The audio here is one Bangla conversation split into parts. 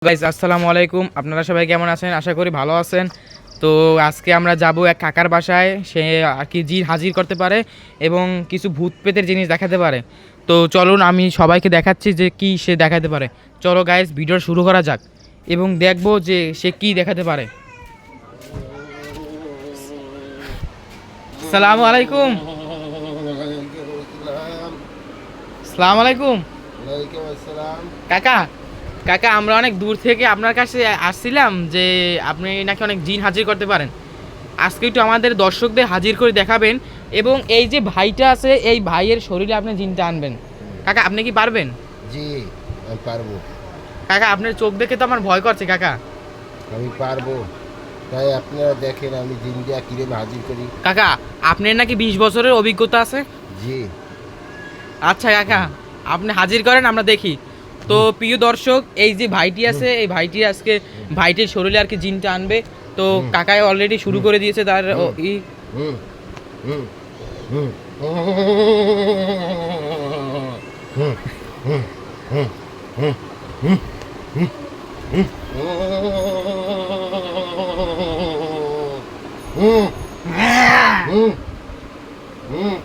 গাইস আসসালামু আলাইকুম, আপনারা সবাই কেমন আছেন? আশা করি ভালো আছেন। তো আজকে আমরা যাব এক কাকার বাসায়। সে আর কি জিন হাজির করতে পারে এবং কিছু ভূত প্রেতের জিনিস দেখাতে পারে। তো চলুন আমি সবাইকে দেখাচ্ছি যে কি সে দেখাতে পারে। চলো গাইস, ভিডিও শুরু করা যাক এবং দেখবো যে সে কি দেখাতে পারে। আসসালামু আলাইকুম। আসসালামু আলাইকুম কাকা। কাকা, আমরা অনেক দূর থেকে আপনার কাছে আসছিলাম যে আপনি নাকি অনেক জিন হাজির করতে পারেন। আজকে একটু আমাদের দর্শকদের হাজির করে দেখাবেন এবং এই যে ভাইটা আছে এই ভাইয়ের শরীরে আপনি জিনটা আনবেন। কাকা, আপনি কি পারবেন? জি, আমি পারবো। কাকা, আপনার চোখ দেখে তো আমার ভয় করছে কাকা। আমি পারবো, তাই আপনারা দেখেন আমি জিনটা কিভাবে হাজির করি। কাকা, আপনার নাকি 20 বছরের অভিজ্ঞতা আছে? জি। আচ্ছা কাকা, আপনি হাজির করেন, আমরা দেখি। তো প্রিয় দর্শক, এই যে ভাইটি আছে এই ভাইটি আজকে ভাইটির শরীরে আর কি জিনটা আনবে। তো কাকায় অলরেডি শুরু করে দিয়েছে তার ই। হুম হুম হুম হুম হুম হুম হুম হুম হুম হুম হুম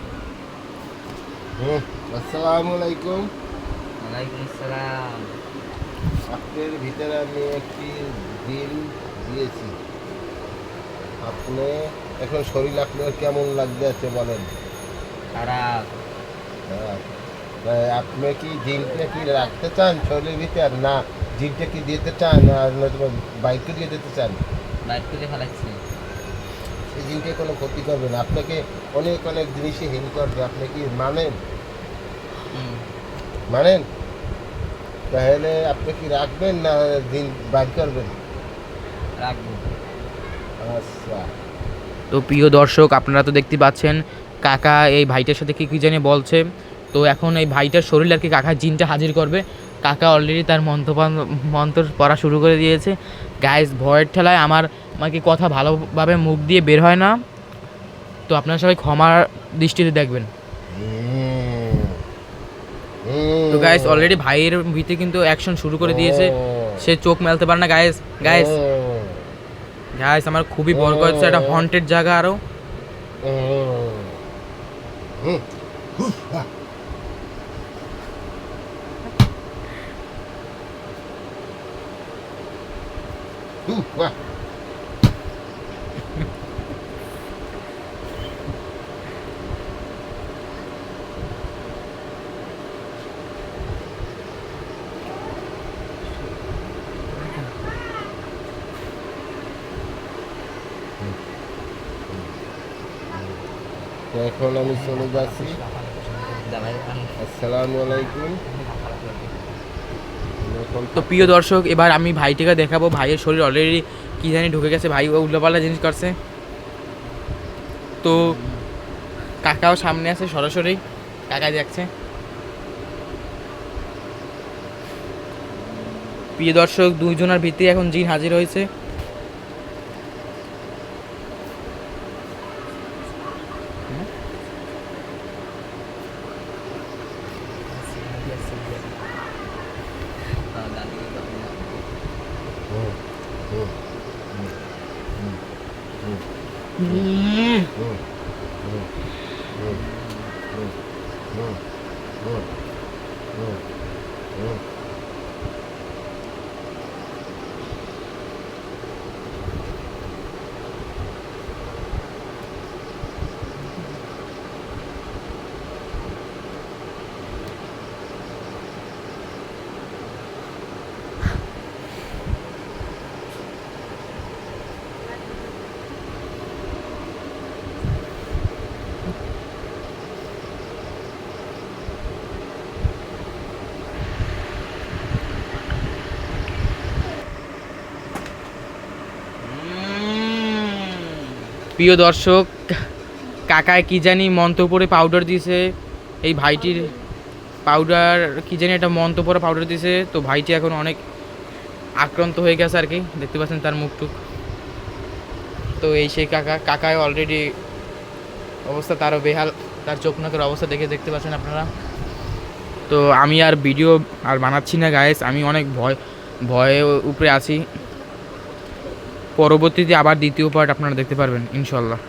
হুম। আসসালামু আলাইকুম। ওয়ালাইকুম আসসালাম। আপনার ভিতরে আমি একটি দিন দিয়েছি। আপনি এখন শরীর আপনার কেমন লাগতে আছে বলেন? খারাপ। হ্যাঁ, আপনি কি জিনটা কি রাখতে চান শরীরের ভিতর, না জিনটা কি দিতে চান, আর নয়তো বাইককে দিয়ে দিতে চান? বাইক করে ফেলাচ্ছি। সেই জিনকে কোনো ক্ষতি করবে না, আপনাকে অনেক অনেক জিনিসই হিল করবে। আপনি কি মানেন? মানেন? তাহলে আপনি কি রাখবেন না দিন বাইক করবেন? রাখবো। আচ্ছা। তো প্রিয় দর্শক, আপনারা তো দেখতে পাচ্ছেন কাকা এই ভাইটার সাথে কি জানি বলছে। তো এখন এই ভাইটার শরীর আর কি কাকা জিনটা হাজির করবে। কাকা অলরেডি তার মন্ত্র পড়া শুরু করে দিয়েছে। গাইস, ভয়ের ঠেলায় আমাকে কথা ভালোভাবে মুখ দিয়ে বের হয় না। তো আপনারা সবাই ক্ষমার দৃষ্টিতে দেখবেন। তো গাইস, অলরেডি ভাইয়ের ভিতরে কিন্তু অ্যাকশন শুরু করে দিয়েছে। সে চোখ মেলতে পারে না। গাইস গাইস গাইস, আমার খুবই ভয় করছে। একটা হন্টেড জায়গা আরও। এখন আমি চলে যাচ্ছি। আসসালামু আলাইকুম। তো প্রিয় দর্শক, এবার আমি ভাইটিকে দেখাবো। ভাইয়ের শরীর অলরেডি কি জানি ঢুকে গেছে। ভাই উল্টোপাল্টা জিনিস করছে। তো কাকাও সামনে আছে, সরাসরি কাকা দেখছে। প্রিয় দর্শক, দুইজনের ভিত্তি এখন জিন হাজির হয়েছে। প্রিয় দর্শক, কাকায় কি জানি মন্ত্র পড়ে পাউডার দিছে এই ভাইটির। পাউডার কি জানি একটা মন্ত্র পড়ে পাউডার দিছে। তো ভাইটি এখন অনেক আক্রান্ত হয়ে গেছে আর কি, দেখতে পাচ্ছেন তার মুখটুক। তো এই সেই কাকায় অলরেডি অবস্থা তারও বেহাল। তার চোখ নাকের অবস্থা দেখতে পাচ্ছেন আপনারা। তো আমি আর ভিডিও আর বানাচ্ছি না গাইস, আমি অনেক ভয় ভয়ে উপরে আছি। পরবর্তীতে আবার দ্বিতীয় পার্ট আপনারা দেখতে পারবেন ইনশাল্লাহ।